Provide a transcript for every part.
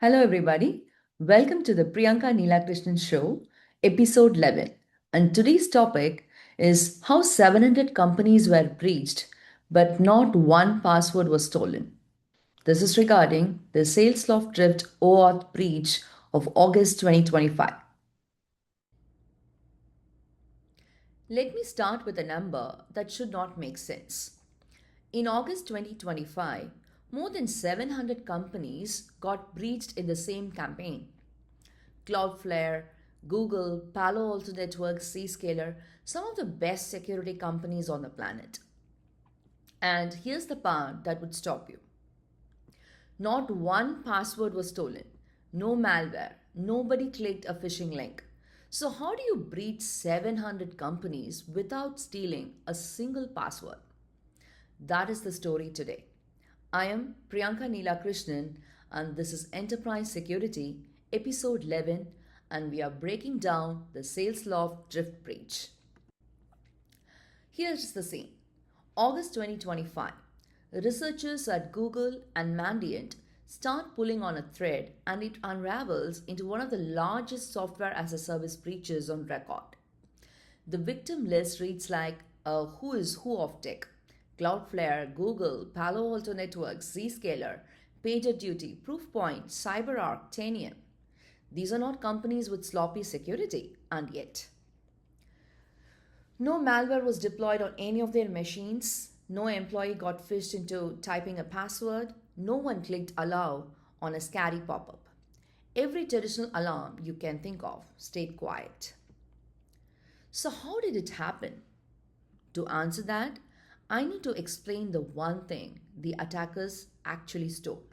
Hello, everybody. Welcome to the Priyanka Neelakrishnan Show, episode 11. And today's topic is how 700 companies were breached, but not one password was stolen. This is regarding the Salesloft Drift OAuth breach of August 2025. Let me start with a number that should not make sense. In August 2025, more than 700 companies got breached in the same campaign. Cloudflare, Google, Palo Alto Networks, Zscaler, some of the best security companies on the planet. And here's the part that would stop you. Not one password was stolen, no malware, nobody clicked a phishing link. So, how do you breach 700 companies without stealing a single password? That is the story today. I am Priyanka Neelakrishnan, and this is Enterprise Security, episode 11, and we are breaking down the Salesloft Drift breach. Here is the scene. August 2025. Researchers at Google and Mandiant start pulling on a thread and it unravels into one of the largest software as a service breaches on record. The victim list reads like a who is who of tech. Cloudflare, Google, Palo Alto Networks, Zscaler, PagerDuty, Proofpoint, CyberArk, Tanium. These are not companies with sloppy security, and yet. No malware was deployed on any of their machines. No employee got phished into typing a password. No one clicked allow on a scary pop up. Every traditional alarm you can think of stayed quiet. So, how did it happen? To answer that, I need to explain the one thing the attackers actually stole.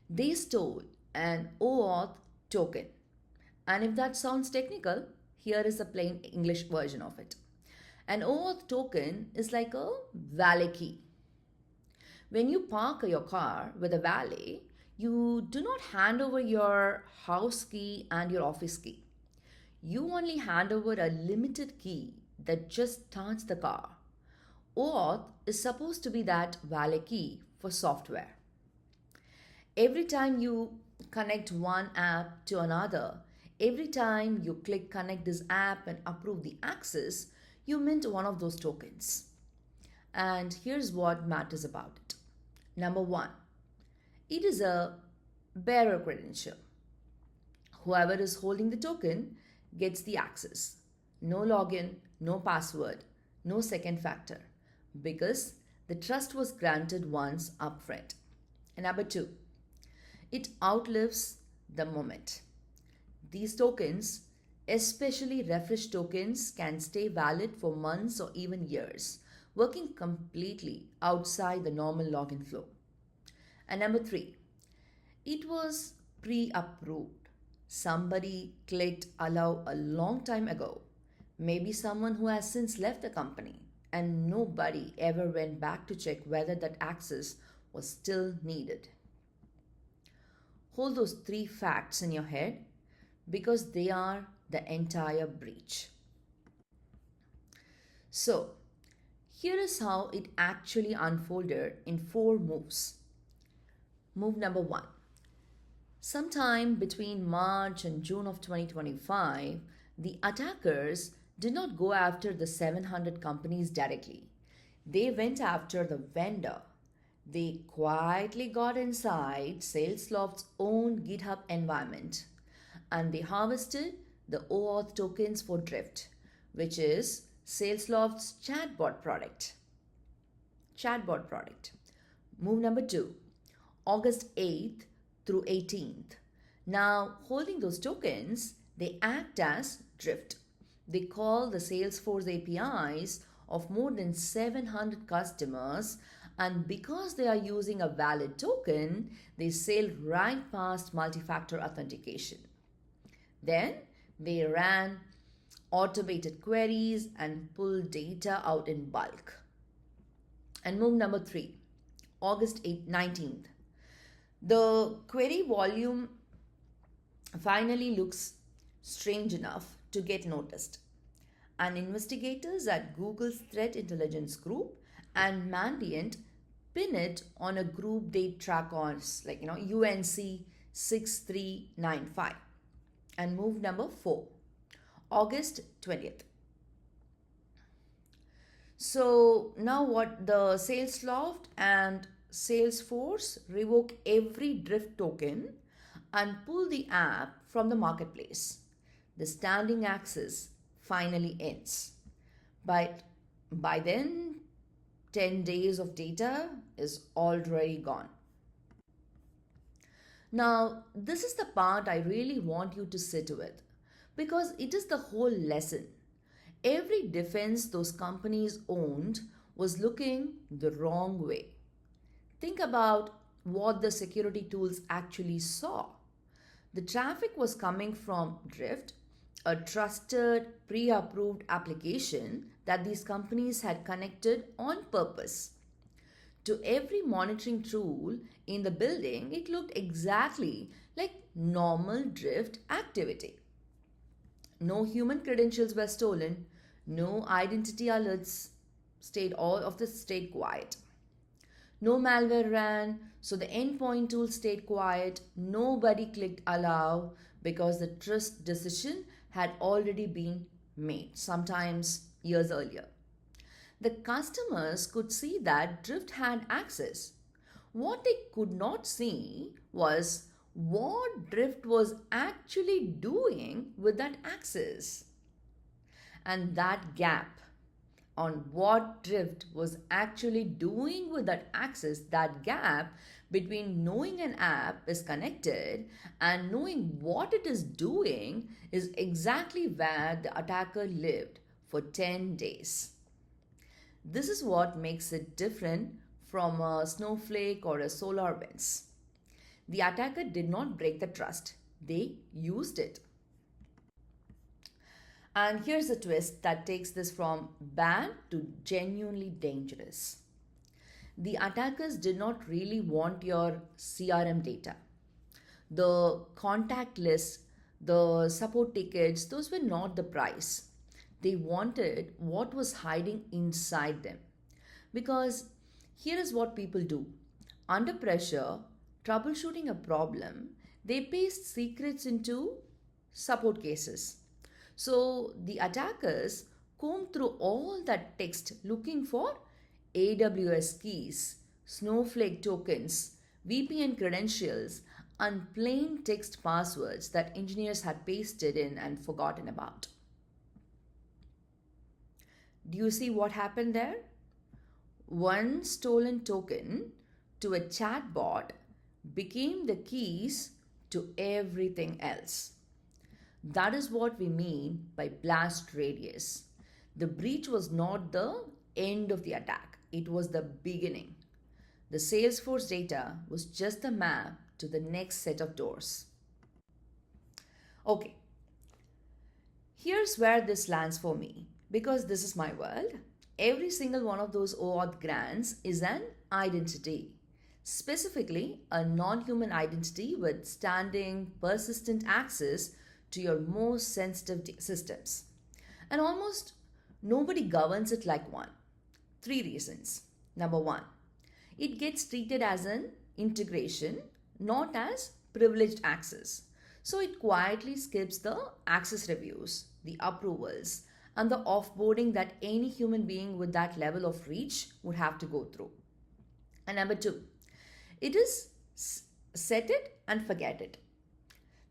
They stole an OAuth token. And if that sounds technical, here is a plain English version of it. An OAuth token is like a valet key. When you park your car with a valet, you do not hand over your house key and your office key. You only hand over a limited key that just starts the car. OAuth is supposed to be that valet key for software. Every time you connect one app to another, every time you click connect this app and approve the access, you mint one of those tokens. And here's what matters about it. Number one, it is a bearer credential. Whoever is holding the token gets the access. No login, no password, no second factor, because the trust was granted once upfront. And number two, it outlives the moment. These tokens, especially refresh tokens, can stay valid for months or even years, working completely outside the normal login flow. And number three, it was pre approved. Somebody clicked allow a long time ago, maybe someone who has since left the company, and nobody ever went back to check whether that access was still needed. Hold those three facts in your head because they are the entire breach. So, here is how it actually unfolded in four moves. Move number one. Sometime between March and June of 2025, the attackers did not go after the 700 companies directly. They went after the vendor. They quietly got inside Salesloft's own GitHub environment and they harvested the OAuth tokens for Drift, which is Salesloft's chatbot product. Move number two, August 8th through 18th. Now, holding those tokens, they act as Drift. They call the Salesforce APIs of more than 700 customers, and because they are using a valid token, they sail right past multi-factor authentication. Then they ran automated queries and pulled data out in bulk. And move number three, August 19th. The query volume finally looks strange enough to get noticed. And investigators at Google's Threat Intelligence Group and Mandiant pin it on a group date track on like UNC 6395. And move number 4, August 20th. So now what, the Salesloft and Salesforce revoke every drift token and pull the app from the marketplace. The standing access finally ends. But by then, 10 days of data is already gone. Now, this is the part I really want you to sit with because it is the whole lesson. Every defense those companies owned was looking the wrong way. Think about what the security tools actually saw. The traffic was coming from Drift, a trusted, pre approved application that these companies had connected on purpose. To every monitoring tool in the building, it looked exactly like normal Drift activity. No human credentials were stolen, no identity alerts stayed quiet. No malware ran, so the endpoint tool stayed quiet. Nobody clicked allow because the trust decision had already been made, sometimes years earlier. The customers could see that Drift had access. What they could not see was what Drift was actually doing with that access. And that gap on what Drift was actually doing with that access, that gap between knowing an app is connected and knowing what it is doing is exactly where the attacker lived for 10 days. This is what makes it different from a Snowflake or a SolarWinds. The attacker did not break the trust, they used it. And here's a twist that takes this from bad to genuinely dangerous. The attackers did not really want your CRM data. The contact list, the support tickets, those were not the price. They wanted what was hiding inside them. Because here is what people do. Under pressure, troubleshooting a problem, they paste secrets into support cases. So the attackers comb through all that text looking for AWS keys, Snowflake tokens, VPN credentials, and plain text passwords that engineers had pasted in and forgotten about. Do you see what happened there? One stolen token to a chatbot became the keys to everything else. That is what we mean by blast radius. The breach was not the end of the attack, it was the beginning. The Salesforce data was just the map to the next set of doors. Okay, here's where this lands for me because this is my world. Every single one of those OAuth grants is an identity, specifically a non human identity with standing, persistent access to your most sensitive systems. And almost nobody governs it like one. 3 reasons. Number 1, it gets treated as an integration, not as privileged access. So it quietly skips the access reviews, the approvals, and the offboarding that any human being with that level of reach would have to go through. And number 2, it is set it and forget it.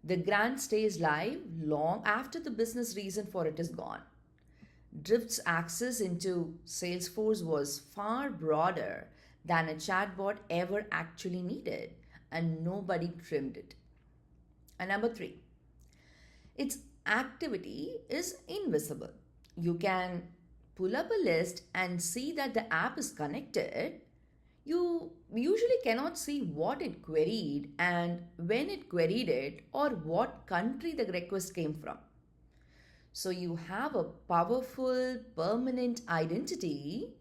The grant stays live long after the business reason for it is gone. Drift's access into Salesforce was far broader than a chatbot ever actually needed, and nobody trimmed it. And number 3, its activity is invisible. You can pull up a list and see that the app is connected. You usually cannot see what it queried and when it queried it or what country the request came from. So you have a powerful permanent identity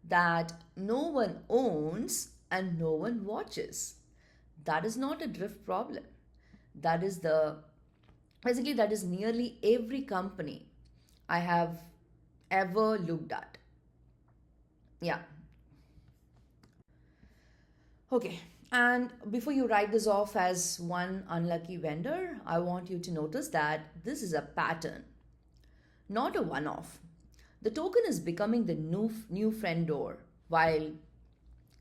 that no one owns and no one watches. That is not a drift problem. That is that is nearly every company I have ever looked at. Yeah. Okay, and before you write this off as one unlucky vendor, I want you to notice that this is a pattern, not a one off. The token is becoming the new friend door, while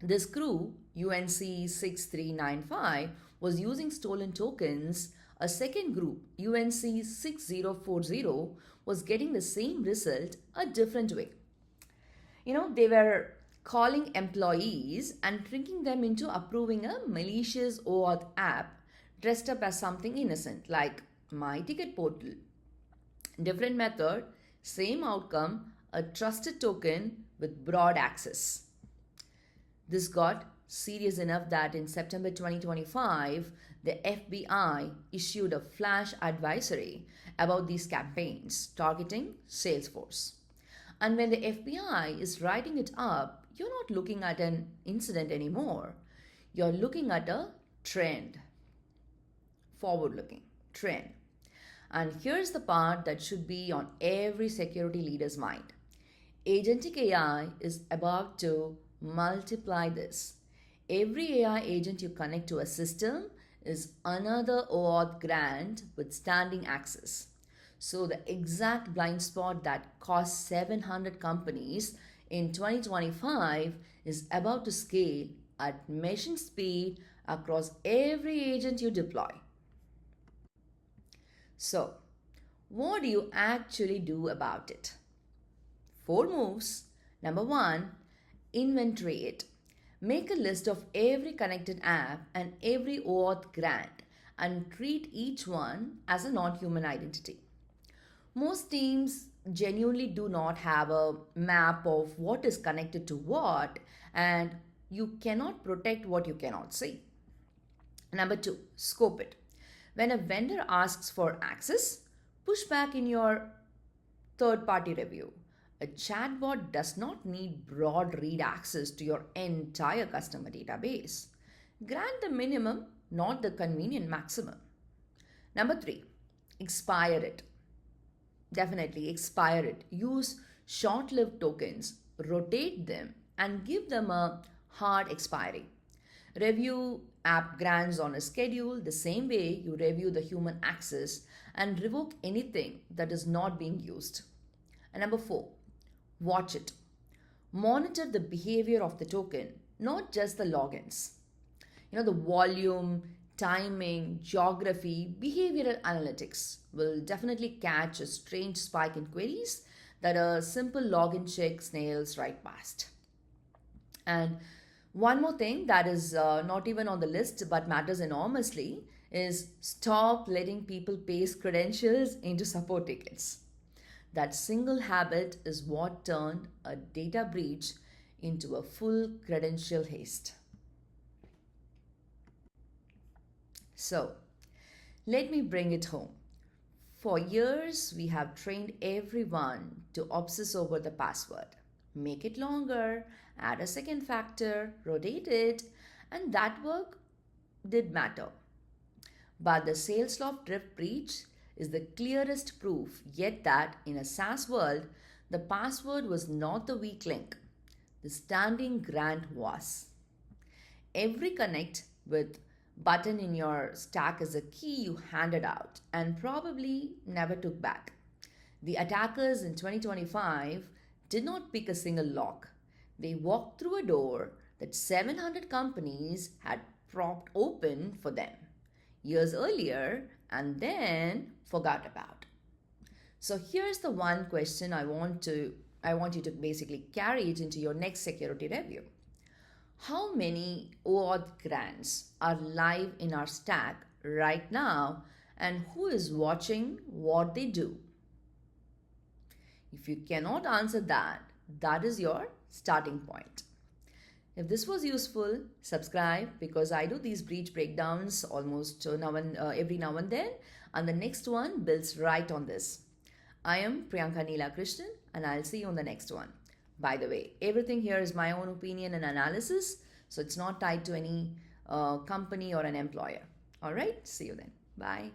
this crew, UNC 6395, was using stolen tokens. A second group, UNC 6040, was getting the same result a different way. They were calling employees and tricking them into approving a malicious OAuth app dressed up as something innocent like My Ticket Portal. Different method, same outcome, a trusted token with broad access. This got serious enough that in September 2025, the FBI issued a flash advisory about these campaigns targeting Salesforce. And when the FBI is writing it up, you're not looking at an incident anymore. You're looking at a trend, forward looking trend. And here's the part that should be on every security leader's mind. Agentic AI is about to multiply this. Every AI agent you connect to a system is another OAuth grant with standing access. So the exact blind spot that cost 700 companies in 2025 is about to scale at machine speed across every agent you deploy. So, what do you actually do about it? 4 moves. Number 1, inventory it. Make a list of every connected app and every OAuth grant and treat each one as a non-human identity. Most teams genuinely do not have a map of what is connected to what, and you cannot protect what you cannot see. Number 2, scope it. When a vendor asks for access, push back in your third party review. A chatbot does not need broad read access to your entire customer database. Grant the minimum, not the convenient maximum. Number 3, expire it. Definitely expire it. Use short lived tokens, rotate them, and give them a hard expiry. Review app grants on a schedule the same way you review the human access and revoke anything that is not being used. And number 4, watch it. Monitor the behavior of the token, not just the logins. The volume, timing, geography, behavioral analytics will definitely catch a strange spike in queries that a simple login check snails right past. And one more thing that is not even on the list but matters enormously is stop letting people paste credentials into support tickets. That single habit is what turned a data breach into a full credential haste. So, let me bring it home. For years, we have trained everyone to obsess over the password. Make it longer, add a second factor, rotate it, and that work did matter. But the Salesloft drift breach is the clearest proof yet that in a SaaS world, the password was not the weak link. The standing grant was. Every connect with button in your stack is a key you handed out and probably never took back. The attackers in 2025 did not pick a single lock. They walked through a door that 700 companies had propped open for them years earlier and then forgot about. So here's the one question I want you to basically carry it into your next security review. How many OAuth grants are live in our stack right now and who is watching what they do? If you cannot answer that, that is your starting point. If this was useful, subscribe because I do these breach breakdowns almost every now and then, and the next one builds right on this. I am Priyanka Neela Krishnan and I'll see you on the next one. By the way, everything here is my own opinion and analysis, so it's not tied to any company or an employer. All right, see you then. Bye.